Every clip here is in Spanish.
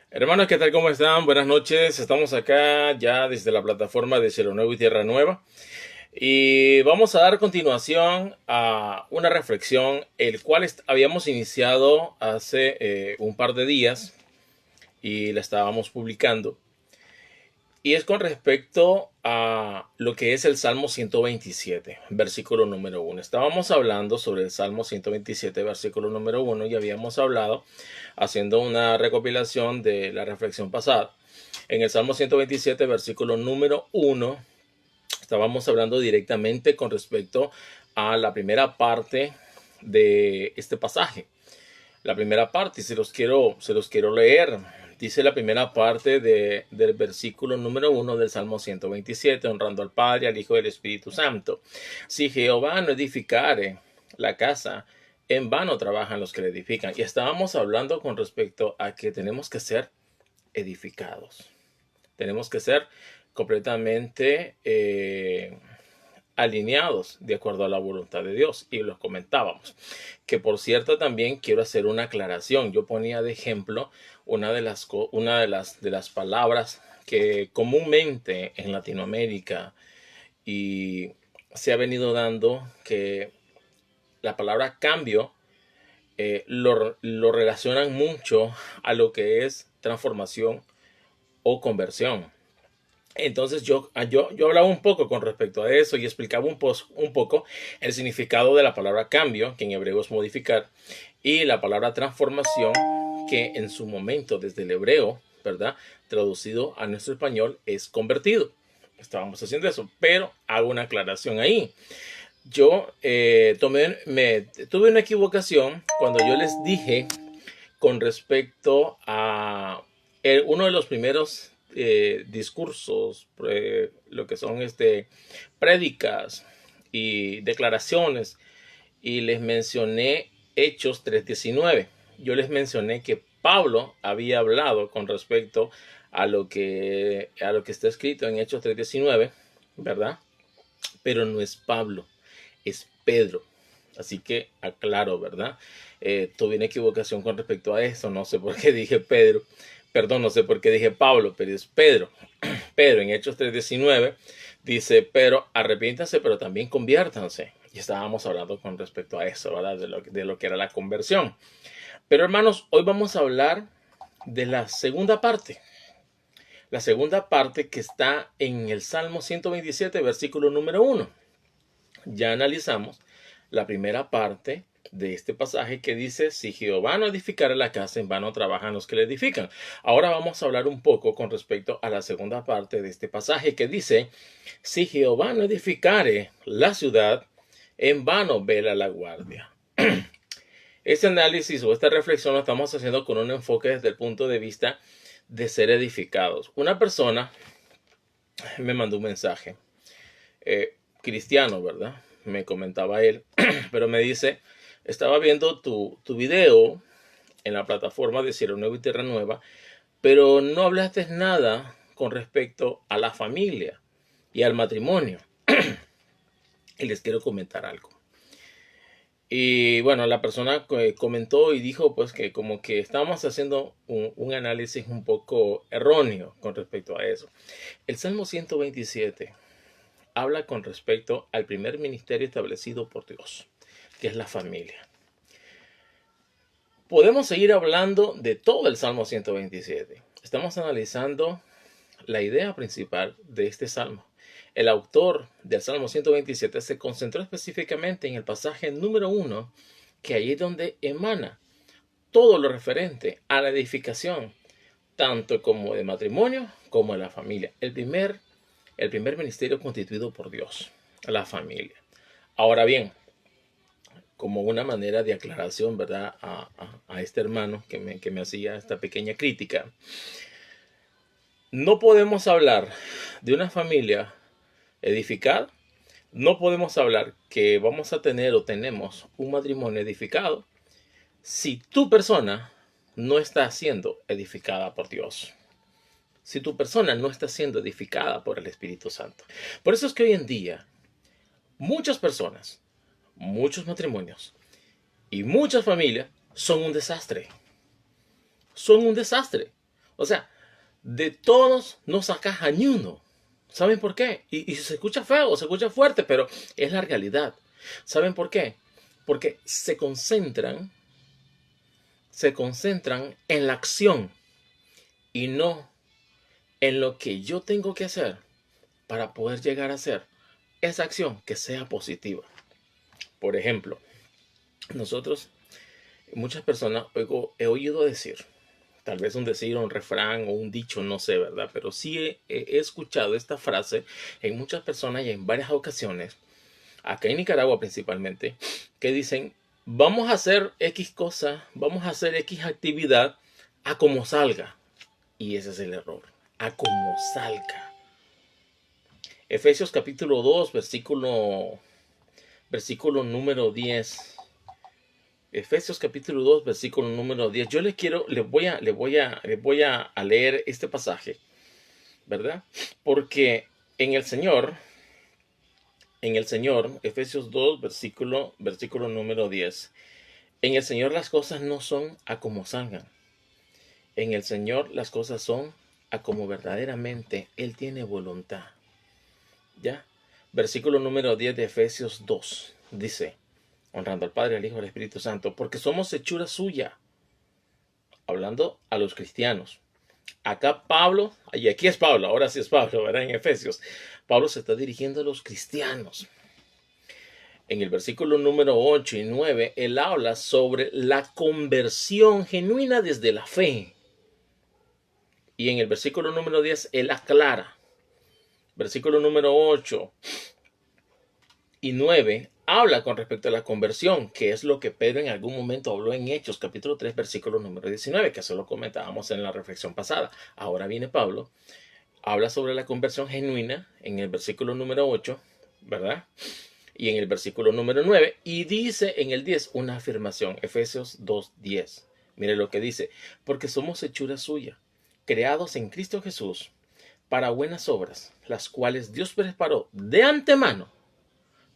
Hermanos, ¿qué tal? ¿Cómo están? Buenas noches. Estamos acá ya desde la plataforma de Cielo Nuevo y Tierra Nueva. Y vamos a dar continuación a una reflexión, el cual habíamos iniciado hace un par de días y la estábamos publicando. Y es con respecto a lo que es el Salmo 127, versículo número 1. Estábamos hablando sobre el Salmo 127, versículo número 1, y habíamos hablado, haciendo una recopilación de la reflexión pasada. En el Salmo 127, versículo número 1, estábamos hablando directamente con respecto a la primera parte de este pasaje. La primera parte, se los quiero leer. Dice la primera parte del versículo número 1 del Salmo 127, honrando al Padre, al Hijo y al Espíritu Santo. Si Jehová no edificare la casa, en vano trabajan los que la edifican. Y estábamos hablando con respecto a que tenemos que ser edificados. Tenemos que ser completamente alineados de acuerdo a la voluntad de Dios, y los comentábamos. Que por cierto, también quiero hacer una aclaración. Yo ponía de ejemplo una de las palabras que comúnmente en Latinoamérica y se ha venido dando, que la palabra cambio lo relacionan mucho a lo que es transformación o conversión. Entonces yo hablaba un poco con respecto a eso y explicaba un poco el significado de la palabra cambio, que en hebreo es modificar, y la palabra transformación, que en su momento desde el hebreo, ¿verdad? Traducido a nuestro español es convertido. Estábamos haciendo eso, pero hago una aclaración ahí. Yo tuve una equivocación cuando yo les dije con respecto a uno de los primeros discursos, lo que son prédicas y declaraciones, y les mencioné Hechos 3:19. Yo les mencioné que Pablo había hablado con respecto a lo que está escrito en Hechos 3:19, ¿verdad? Pero no es Pablo, es Pedro. Así que aclaro, ¿verdad? Tuve una equivocación con respecto a eso. No sé por qué dije Pedro. Perdón, no sé por qué dije Pablo, pero es Pedro. Pedro en Hechos 3:19 dice, pero arrepiéntanse, pero también conviértanse. Y estábamos hablando con respecto a eso, ¿verdad? De lo que era la conversión. Pero hermanos, hoy vamos a hablar de la segunda parte. La segunda parte que está en el Salmo 127, versículo número 1. Ya analizamos la primera parte de este pasaje que dice, si Jehová no edificare la casa, en vano trabajan los que la edifican. Ahora vamos a hablar un poco con respecto a la segunda parte de este pasaje que dice, si Jehová no edificare la ciudad, en vano vela la guardia. Este análisis o esta reflexión lo estamos haciendo con un enfoque desde el punto de vista de ser edificados. Una persona me mandó un mensaje, cristiano, ¿verdad? Me comentaba él, pero me dice, estaba viendo tu video en la plataforma de Cielo Nuevo y Tierra Nueva, pero no hablaste nada con respecto a la familia y al matrimonio. Y les quiero comentar algo. Y bueno, la persona comentó y dijo pues que como que estábamos haciendo un análisis un poco erróneo con respecto a eso. El Salmo 127 habla con respecto al primer ministerio establecido por Dios, que es la familia. Podemos seguir hablando de todo el Salmo 127. Estamos analizando la idea principal de este salmo. El autor del Salmo 127 se concentró específicamente en el pasaje número 1, que allí es donde emana todo lo referente a la edificación, tanto como de matrimonio como de la familia. El primer ministerio constituido por Dios, la familia. Ahora bien, como una manera de aclaración, ¿verdad? A este hermano que me hacía esta pequeña crítica. No podemos hablar de una familia edificada. No podemos hablar que vamos a tener o tenemos un matrimonio edificado si tu persona no está siendo edificada por Dios. Si tu persona no está siendo edificada por el Espíritu Santo. Por eso es que hoy en día muchas personas, muchos matrimonios y muchas familias son un desastre. Son un desastre. O sea, de todos no sacas a ni uno. ¿Saben por qué? Y se escucha feo, se escucha fuerte, pero es la realidad. ¿Saben por qué? Porque se concentran en la acción y no en lo que yo tengo que hacer para poder llegar a hacer esa acción que sea positiva. Por ejemplo, nosotros, muchas personas he oído decir, tal vez un decir, un refrán o un dicho, no sé, ¿verdad? Pero sí he escuchado esta frase en muchas personas y en varias ocasiones, acá en Nicaragua principalmente, que dicen, vamos a hacer X cosa, vamos a hacer X actividad a como salga. Y ese es el error, a como salga. Efesios capítulo 2, versículo número 10. Efesios capítulo 2, versículo número 10. Yo les voy a leer este pasaje, ¿verdad? Porque en el Señor, Efesios 2, versículo número 10. En el Señor las cosas no son a como salgan. En el Señor las cosas son a como verdaderamente Él tiene voluntad. ¿Ya? Versículo número 10 de Efesios 2 dice, honrando al Padre, al Hijo y al Espíritu Santo, porque somos hechura suya, hablando a los cristianos. Acá Pablo, y aquí es Pablo, ahora sí es Pablo, ¿verdad? En Efesios, Pablo se está dirigiendo a los cristianos. En el versículo número 8 y 9, él habla sobre la conversión genuina desde la fe. Y en el versículo número 10, él aclara. Versículo número 8 y 9 habla con respecto a la conversión, que es lo que Pedro en algún momento habló en Hechos, capítulo 3, versículo número 19, que eso lo comentábamos en la reflexión pasada. Ahora viene Pablo, habla sobre la conversión genuina en el versículo número 8, ¿verdad? Y en el versículo número 9, y dice en el 10 una afirmación, Efesios 2:10. Mire lo que dice, porque somos hechura suya, creados en Cristo Jesús, para buenas obras, las cuales Dios preparó de antemano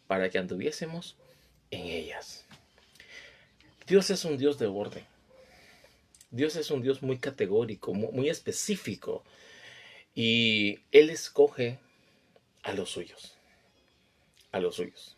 para que anduviésemos en ellas. Dios es un Dios de orden. Dios es un Dios muy categórico, muy específico. Y Él escoge a los suyos. A los suyos.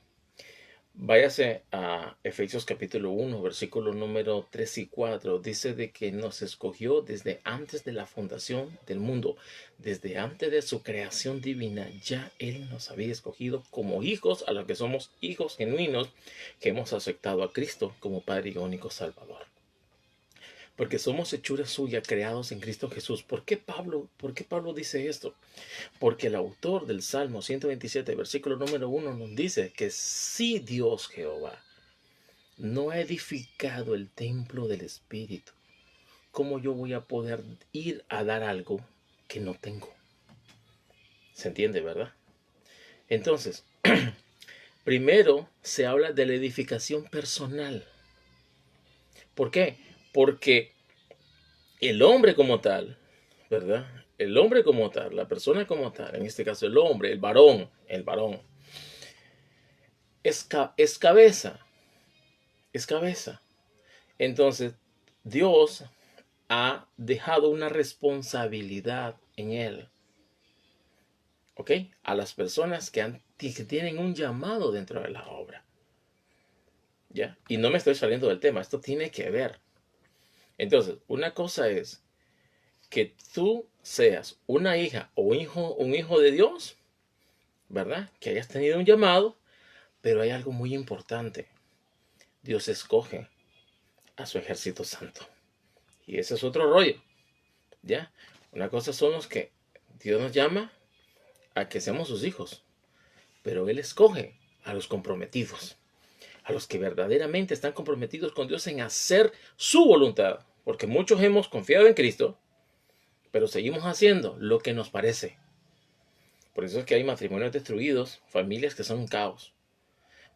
Váyase a Efesios capítulo 1, versículo número 3 y 4. Dice de que nos escogió desde antes de la fundación del mundo. Desde antes de su creación divina, ya Él nos había escogido como hijos, a los que somos hijos genuinos, que hemos aceptado a Cristo como Padre y único Salvador. Porque somos hechura suya, creados en Cristo Jesús. ¿Por qué Pablo dice esto? Porque el autor del Salmo 127, versículo número 1, nos dice que si Dios Jehová no ha edificado el templo del Espíritu, ¿cómo yo voy a poder ir a dar algo que no tengo? ¿Se entiende, verdad? Entonces, primero se habla de la edificación personal. ¿Por qué? Porque el hombre como tal, ¿verdad? El hombre como tal, la persona como tal, en este caso el hombre, el varón, es cabeza, es cabeza. Entonces, Dios ha dejado una responsabilidad en él, ¿ok? A las personas que tienen un llamado dentro de la obra, ¿ya? Y no me estoy saliendo del tema, esto tiene que ver. Entonces, una cosa es que tú seas una hija o un hijo de Dios, ¿verdad? Que hayas tenido un llamado, pero hay algo muy importante. Dios escoge a su ejército santo. Y ese es otro rollo, ¿ya? Una cosa son los que Dios nos llama a que seamos sus hijos, pero Él escoge a los comprometidos, a los que verdaderamente están comprometidos con Dios en hacer su voluntad, porque muchos hemos confiado en Cristo, pero seguimos haciendo lo que nos parece. Por eso es que hay matrimonios destruidos, familias que son un caos,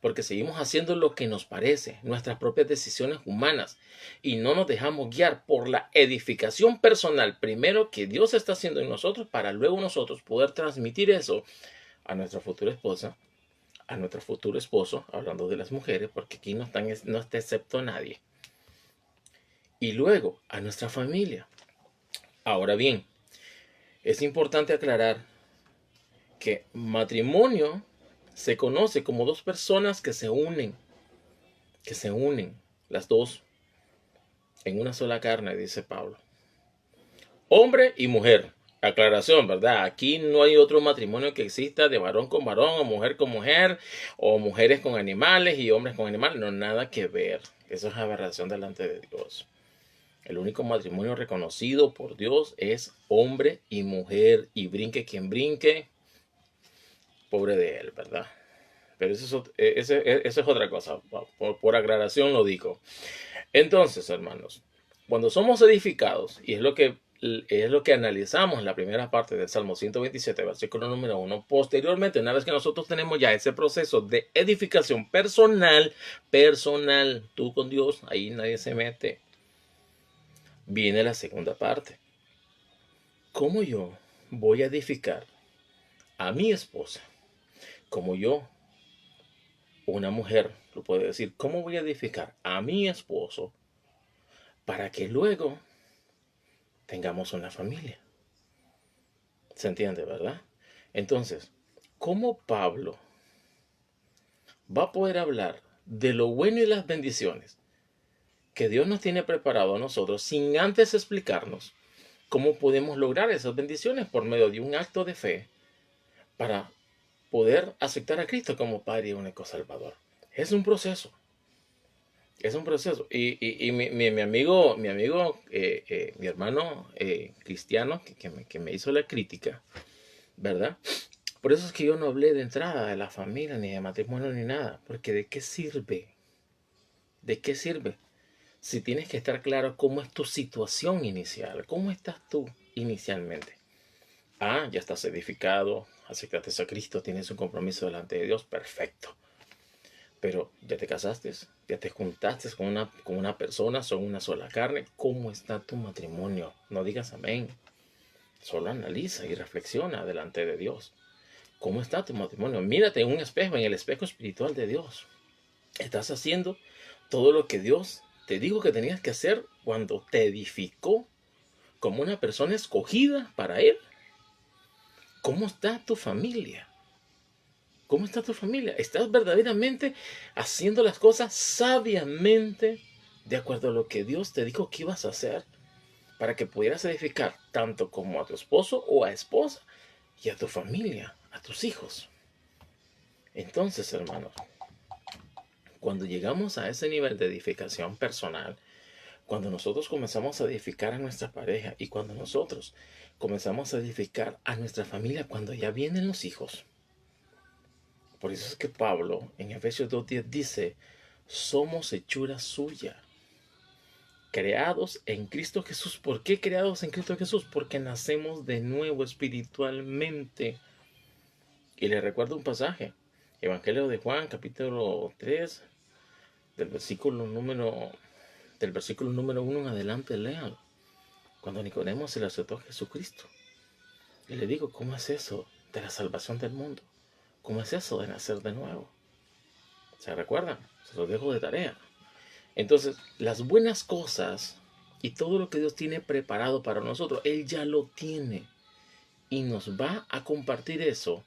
porque seguimos haciendo lo que nos parece, nuestras propias decisiones humanas, y no nos dejamos guiar por la edificación personal, primero que Dios está haciendo en nosotros, para luego nosotros poder transmitir eso a nuestra futura esposa, a nuestro futuro esposo, hablando de las mujeres, porque aquí no está excepto nadie, y luego a nuestra familia, Ahora bien, es importante aclarar que matrimonio se conoce como dos personas que se unen las dos en una sola carne, dice Pablo. Hombre y mujer. Aclaración, ¿verdad? Aquí no hay otro matrimonio que exista de varón con varón, o mujer con mujer, o mujeres con animales y hombres con animales. No, nada que ver. Eso es aberración delante de Dios. El único matrimonio reconocido por Dios es hombre y mujer. Y brinque quien brinque, pobre de él, ¿verdad? Pero eso es otra cosa. Por aclaración lo digo. Entonces, hermanos, cuando somos edificados, y es lo que analizamos en la primera parte del Salmo 127, versículo número 1, posteriormente, una vez que nosotros tenemos ya ese proceso de edificación personal, tú con Dios, ahí nadie se mete, viene la segunda parte. ¿Cómo yo voy a edificar a mi esposa? Como yo, una mujer, lo puede decir, ¿cómo voy a edificar a mi esposo para que luego tengamos una familia? ¿Se entiende, verdad? Entonces, ¿cómo Pablo va a poder hablar de lo bueno y las bendiciones que Dios nos tiene preparado a nosotros sin antes explicarnos cómo podemos lograr esas bendiciones por medio de un acto de fe para poder aceptar a Cristo como Padre y único Salvador? Es un proceso. Es un proceso. Y mi amigo, mi hermano cristiano que me hizo la crítica, ¿verdad? Por eso es que yo no hablé de entrada de la familia, ni de matrimonio, ni nada. Porque ¿de qué sirve? ¿De qué sirve? Si tienes que estar claro cómo es tu situación inicial. ¿Cómo estás tú inicialmente? Ah, ya estás edificado, aceptaste a Cristo, tienes un compromiso delante de Dios, perfecto. Pero ya te casaste, ya te juntaste con una persona, son una sola carne. ¿Cómo está tu matrimonio? No digas amén. Solo analiza y reflexiona delante de Dios. ¿Cómo está tu matrimonio? Mírate en un espejo, en el espejo espiritual de Dios. ¿Estás haciendo todo lo que Dios te dijo que tenías que hacer cuando te edificó como una persona escogida para Él? ¿Cómo está tu familia? ¿Cómo está tu familia? ¿Estás verdaderamente haciendo las cosas sabiamente de acuerdo a lo que Dios te dijo que ibas a hacer para que pudieras edificar tanto como a tu esposo o a esposa y a tu familia, a tus hijos? Entonces, hermanos, cuando llegamos a ese nivel de edificación personal, cuando nosotros comenzamos a edificar a nuestra pareja y cuando nosotros comenzamos a edificar a nuestra familia, cuando ya vienen los hijos, por eso es que Pablo en Efesios 2:10 dice, somos hechura suya, creados en Cristo Jesús. ¿Por qué creados en Cristo Jesús? Porque nacemos de nuevo espiritualmente. Y les recuerdo un pasaje, Evangelio de Juan, capítulo 3, del versículo número 1 en adelante, léalo. Cuando Nicodemo se le aceptó a Jesucristo. Y le digo, ¿cómo es eso de la salvación del mundo? ¿Cómo es eso de nacer de nuevo? ¿Se recuerdan? Se los dejo de tarea. Entonces, las buenas cosas y todo lo que Dios tiene preparado para nosotros, Él ya lo tiene. Y nos va a compartir eso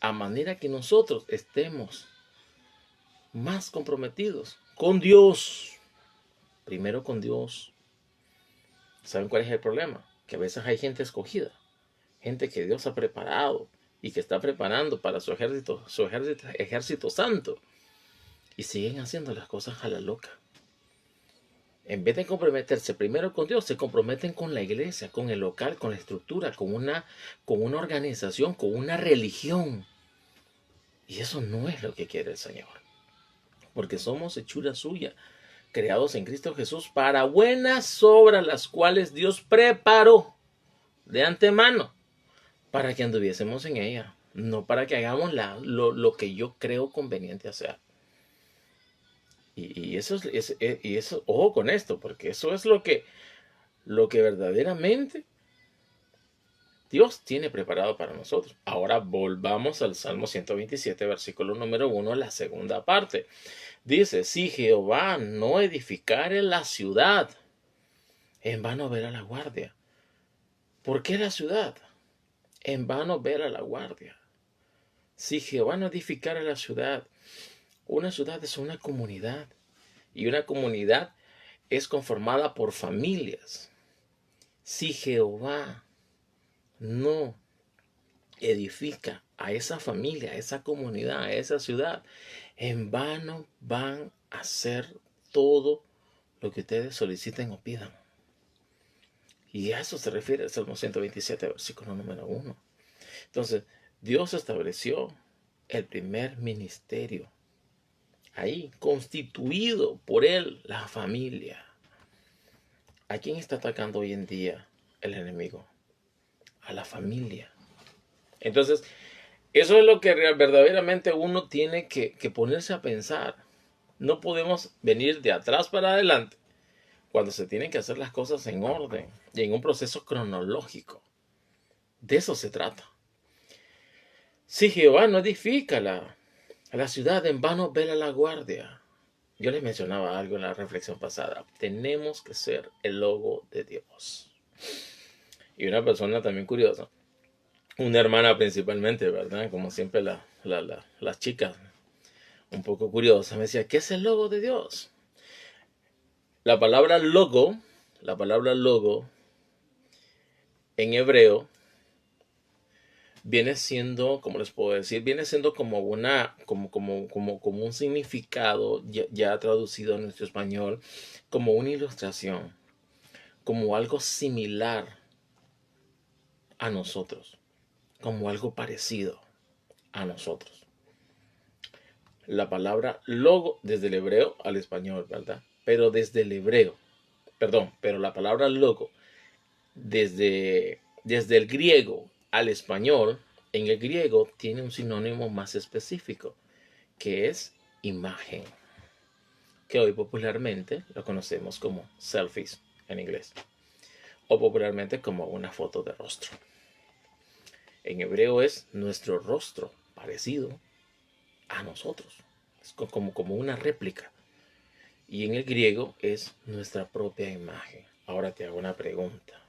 a manera que nosotros estemos más comprometidos con Dios. Primero con Dios. ¿Saben cuál es el problema? Que a veces hay gente escogida. Gente que Dios ha preparado y que está preparando para su ejército santo. Y siguen haciendo las cosas a la loca. En vez de comprometerse primero con Dios, se comprometen con la iglesia, con el local, con la estructura, con una organización, con una religión. Y eso no es lo que quiere el Señor. Porque somos hechura suya, creados en Cristo Jesús para buenas obras, las cuales Dios preparó de antemano para que anduviésemos en ella, no para que hagamos lo que yo creo conveniente hacer. Y eso ojo con esto, porque eso es lo que verdaderamente Dios tiene preparado para nosotros. Ahora volvamos al Salmo 127, versículo número 1, la segunda parte. Dice, si Jehová no edificare la ciudad, en vano verá la guardia. ¿Por qué la ciudad? En vano vela la guardia. Si Jehová no edificara la ciudad, una ciudad es una comunidad. Y una comunidad es conformada por familias. Si Jehová no edifica a esa familia, a esa comunidad, a esa ciudad, en vano van a hacer todo lo que ustedes soliciten o pidan. Y a eso se refiere el Salmo 127, versículo número 1. Entonces, Dios estableció el primer ministerio. Ahí, constituido por Él, la familia. ¿A quién está atacando hoy en día el enemigo? A la familia. Entonces, eso es lo que verdaderamente uno tiene que ponerse a pensar. No podemos venir de atrás para adelante cuando se tienen que hacer las cosas en orden y en un proceso cronológico. De eso se trata. Si Jehová no edifica la ciudad, en vano vela la guardia. Yo les mencionaba algo en la reflexión pasada. Tenemos que ser el logo de Dios. Y una persona también curiosa, una hermana principalmente, ¿verdad? Como siempre las chicas, un poco curiosas, me decía, ¿qué es el logo de Dios? La palabra logo en hebreo viene siendo, ¿cómo les puedo decir? Viene siendo como un significado ya traducido en nuestro español, como una ilustración, como algo similar a nosotros, como algo parecido a nosotros. La palabra logo desde el hebreo al español, ¿verdad? Pero la palabra logo desde el griego al español, en el griego tiene un sinónimo más específico, que es imagen, que hoy popularmente lo conocemos como selfies en inglés, o popularmente como una foto de rostro. En hebreo es nuestro rostro parecido a nosotros, es como una réplica. Y en el griego es nuestra propia imagen. Ahora te hago una pregunta.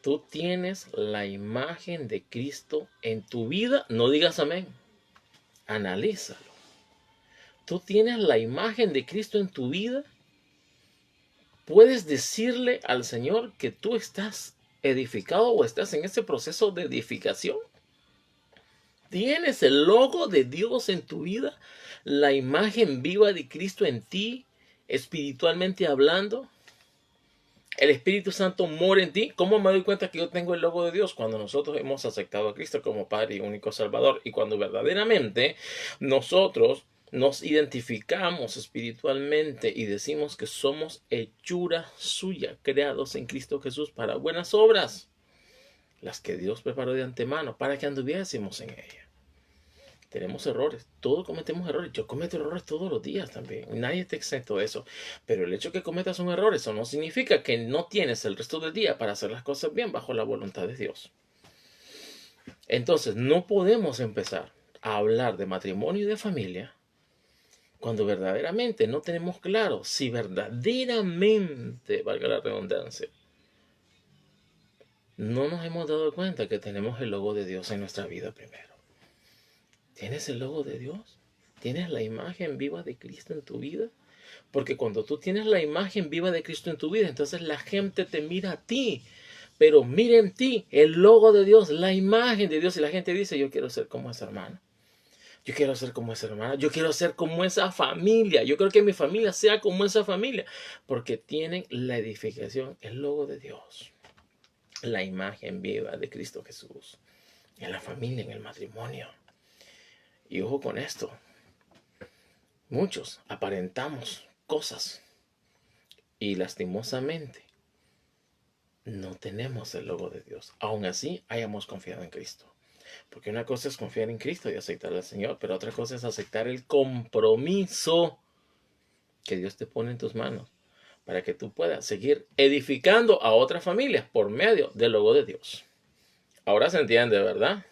¿Tú tienes la imagen de Cristo en tu vida? No digas amén. Analízalo. ¿Tú tienes la imagen de Cristo en tu vida? ¿Puedes decirle al Señor que tú estás edificado o estás en ese proceso de edificación? ¿Tienes el logo de Dios en tu vida? ¿La imagen viva de Cristo en ti, espiritualmente hablando? El Espíritu Santo mora en ti. ¿Cómo me doy cuenta que yo tengo el logo de Dios? Cuando nosotros hemos aceptado a Cristo como Padre y único Salvador. Y cuando verdaderamente nosotros nos identificamos espiritualmente y decimos que somos hechura suya, creados en Cristo Jesús para buenas obras, las que Dios preparó de antemano para que anduviésemos en ella. Tenemos errores, todos cometemos errores. Yo cometo errores todos los días también. Nadie está exento de eso. Pero el hecho de que cometas un error, eso no significa que no tienes el resto del día para hacer las cosas bien bajo la voluntad de Dios. Entonces, no podemos empezar a hablar de matrimonio y de familia cuando verdaderamente no tenemos claro si verdaderamente, valga la redundancia, no nos hemos dado cuenta que tenemos el logo de Dios en nuestra vida primero. ¿Tienes el logo de Dios? ¿Tienes la imagen viva de Cristo en tu vida? Porque cuando tú tienes la imagen viva de Cristo en tu vida, entonces la gente te mira a ti. Pero mira en ti el logo de Dios, la imagen de Dios. Y la gente dice, yo quiero ser como esa hermana. Yo quiero ser como esa hermana. Yo quiero ser como esa familia. Yo quiero que mi familia sea como esa familia. Porque tienen la edificación, el logo de Dios. La imagen viva de Cristo Jesús. En la familia, en el matrimonio. Y ojo con esto, muchos aparentamos cosas y lastimosamente no tenemos el logo de Dios. Aún así, hayamos confiado en Cristo. Porque una cosa es confiar en Cristo y aceptar al Señor, pero otra cosa es aceptar el compromiso que Dios te pone en tus manos para que tú puedas seguir edificando a otras familias por medio del logo de Dios. Ahora se entiende, ¿verdad?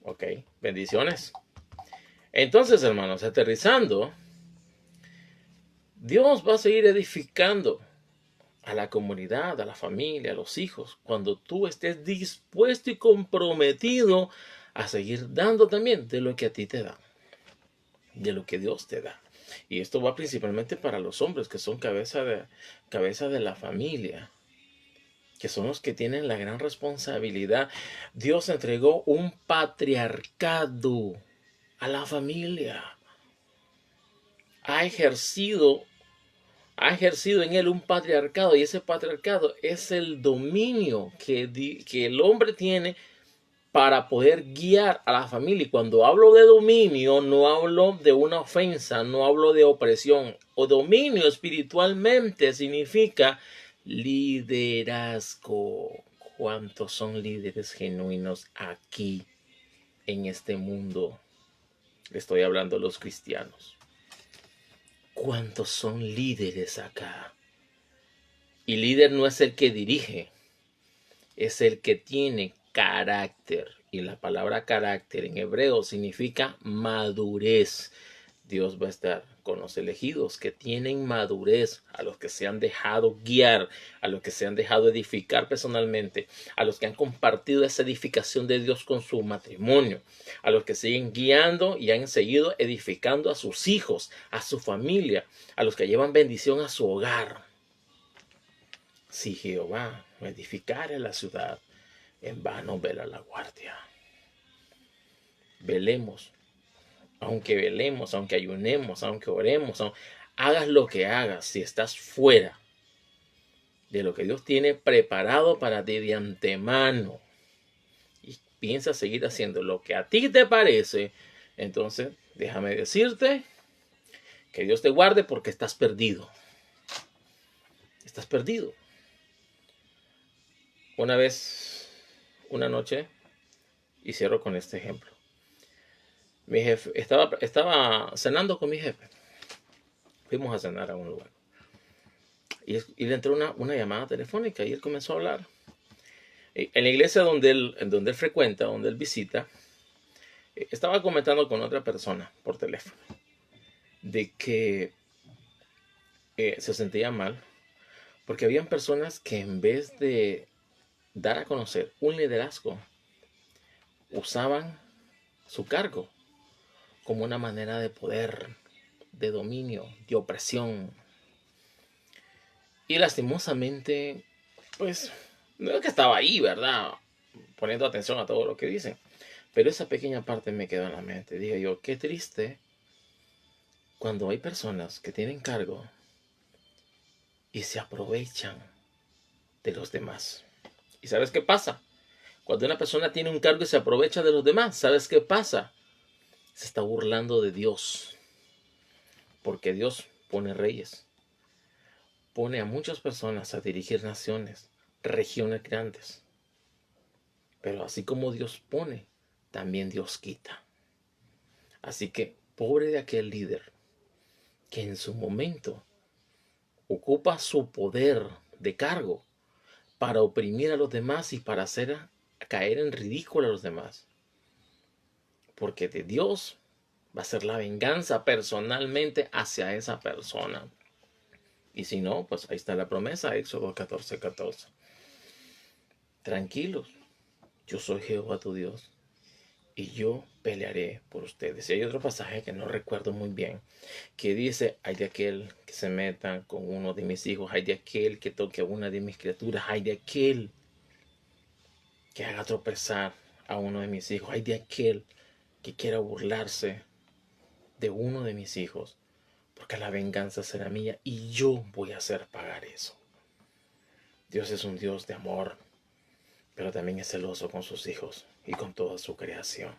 Ok, bendiciones. Entonces, hermanos, aterrizando, Dios va a seguir edificando a la comunidad, a la familia, a los hijos, cuando tú estés dispuesto y comprometido a seguir dando también de lo que a ti te da, de lo que Dios te da. Y esto va principalmente para los hombres, que son cabeza de la familia, que son los que tienen la gran responsabilidad. Dios entregó un patriarcado a la familia. Ha ejercido en él un patriarcado, y ese patriarcado es el dominio que el hombre tiene para poder guiar a la familia. Y cuando hablo de dominio, no hablo de una ofensa, no hablo de opresión. O dominio espiritualmente significa liderazgo. ¿Cuántos son líderes genuinos aquí en este mundo? Le estoy hablando a los cristianos. ¿Cuántos son líderes acá? Y líder no es el que dirige, es el que tiene carácter. Y la palabra carácter en hebreo significa madurez. Dios va a estar con los elegidos que tienen madurez, a los que se han dejado guiar, a los que se han dejado edificar personalmente, a los que han compartido esa edificación de Dios con su matrimonio, a los que siguen guiando y han seguido edificando a sus hijos, a su familia, a los que llevan bendición a su hogar. Si Jehová no edificare la ciudad, en vano vela la guardia. Velemos. Aunque velemos, aunque ayunemos, aunque oremos, hagas lo que hagas, si estás fuera de lo que Dios tiene preparado para ti de antemano y piensas seguir haciendo lo que a ti te parece, entonces déjame decirte que Dios te guarde, porque estás perdido. Estás perdido. Una noche, y cierro con este ejemplo. Mi jefe, estaba cenando con mi jefe. Fuimos a cenar a un lugar. Y le entró una llamada telefónica y él comenzó a hablar. En la iglesia donde él frecuenta, donde él visita, estaba comentando con otra persona por teléfono de que se sentía mal porque habían personas que, en vez de dar a conocer un liderazgo, usaban su cargo como una manera de poder, de dominio, de opresión. Y lastimosamente, pues, no es que estaba ahí, ¿verdad?, poniendo atención a todo lo que dicen, pero esa pequeña parte me quedó en la mente. Dije yo, qué triste cuando hay personas que tienen cargo y se aprovechan de los demás. ¿Y sabes qué pasa? Cuando una persona tiene un cargo y se aprovecha de los demás, ¿sabes qué pasa? Se está burlando de Dios. Porque Dios pone reyes. Pone a muchas personas a dirigir naciones, regiones grandes. Pero así como Dios pone, también Dios quita. Así que, pobre de aquel líder que en su momento ocupa su poder de cargo para oprimir a los demás y para hacer caer en ridículo a los demás. Porque de Dios va a ser la venganza personalmente hacia esa persona. Y si no, pues ahí está la promesa, Éxodo 14:14. Tranquilos, yo soy Jehová tu Dios, y yo pelearé por ustedes. Y hay otro pasaje que no recuerdo muy bien, que dice, hay de aquel que se meta con uno de mis hijos, hay de aquel que toque a una de mis criaturas, hay de aquel que haga tropezar a uno de mis hijos, hay de aquel que quiera burlarse de uno de mis hijos, porque la venganza será mía y yo voy a hacer pagar eso. Dios es un Dios de amor, pero también es celoso con sus hijos y con toda su creación.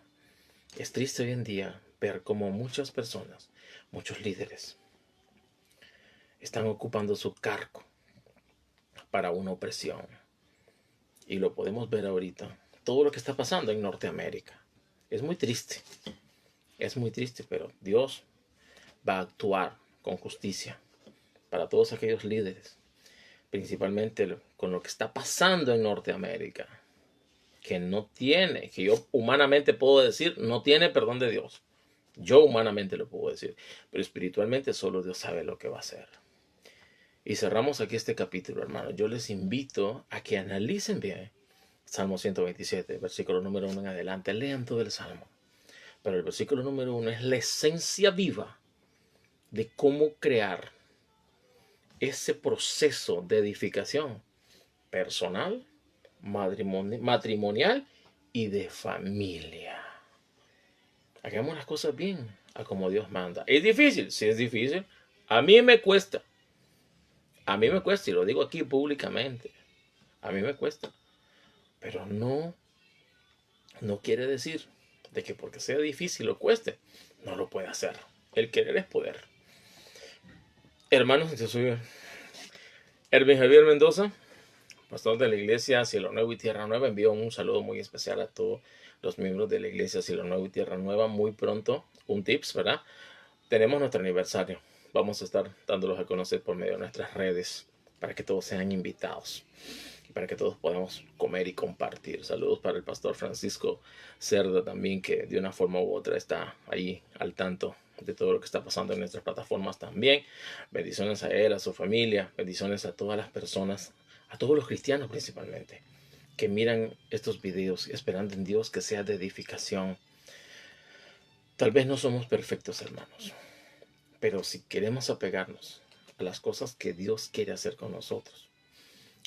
Es triste hoy en día ver cómo muchas personas, muchos líderes, están ocupando su cargo para una opresión. Y lo podemos ver ahorita, todo lo que está pasando en Norteamérica. Es muy triste, pero Dios va a actuar con justicia para todos aquellos líderes, principalmente con lo que está pasando en Norteamérica, que no tiene, que yo humanamente puedo decir, no tiene perdón de Dios. Yo humanamente lo puedo decir, pero espiritualmente solo Dios sabe lo que va a hacer. Y cerramos aquí este capítulo, hermano. Yo les invito a que analicen bien Salmo 127, versículo número 1 en adelante. Lean todo el Salmo. Pero el versículo número 1 es la esencia viva de cómo crear ese proceso de edificación personal, matrimonial y de familia. Hagamos las cosas bien, a como Dios manda. ¿Es difícil? Sí, es difícil. A mí me cuesta. A mí me cuesta, y lo digo aquí públicamente. A mí me cuesta. Pero no quiere decir de que porque sea difícil o cueste, no lo puede hacer. El querer es poder. Hermanos, yo soy Erwin Javier Mendoza, pastor de la iglesia Cielo Nuevo y Tierra Nueva. Envío un saludo muy especial a todos los miembros de la iglesia Cielo Nuevo y Tierra Nueva. Muy pronto, un tips, ¿verdad? Tenemos nuestro aniversario. Vamos a estar dándolos a conocer por medio de nuestras redes para que todos sean invitados y para que todos podamos comer y compartir. Saludos para el pastor Francisco Cerda también, que de una forma u otra está ahí al tanto de todo lo que está pasando en nuestras plataformas también. Bendiciones a él, a su familia, bendiciones a todas las personas, a todos los cristianos principalmente, que miran estos videos esperando en Dios que sea de edificación. Tal vez no somos perfectos, hermanos, pero si queremos apegarnos a las cosas que Dios quiere hacer con nosotros,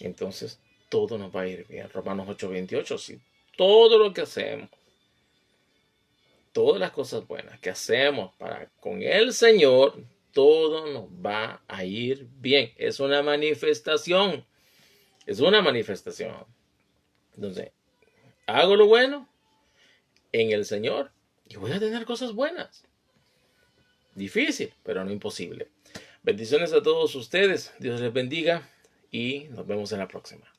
entonces todo nos va a ir bien. Romanos 8:28, si todo lo que hacemos, todas las cosas buenas que hacemos para con el Señor, todo nos va a ir bien. Es una manifestación. Es una manifestación. Entonces, hago lo bueno en el Señor y voy a tener cosas buenas. Difícil, pero no imposible. Bendiciones a todos ustedes. Dios les bendiga y nos vemos en la próxima.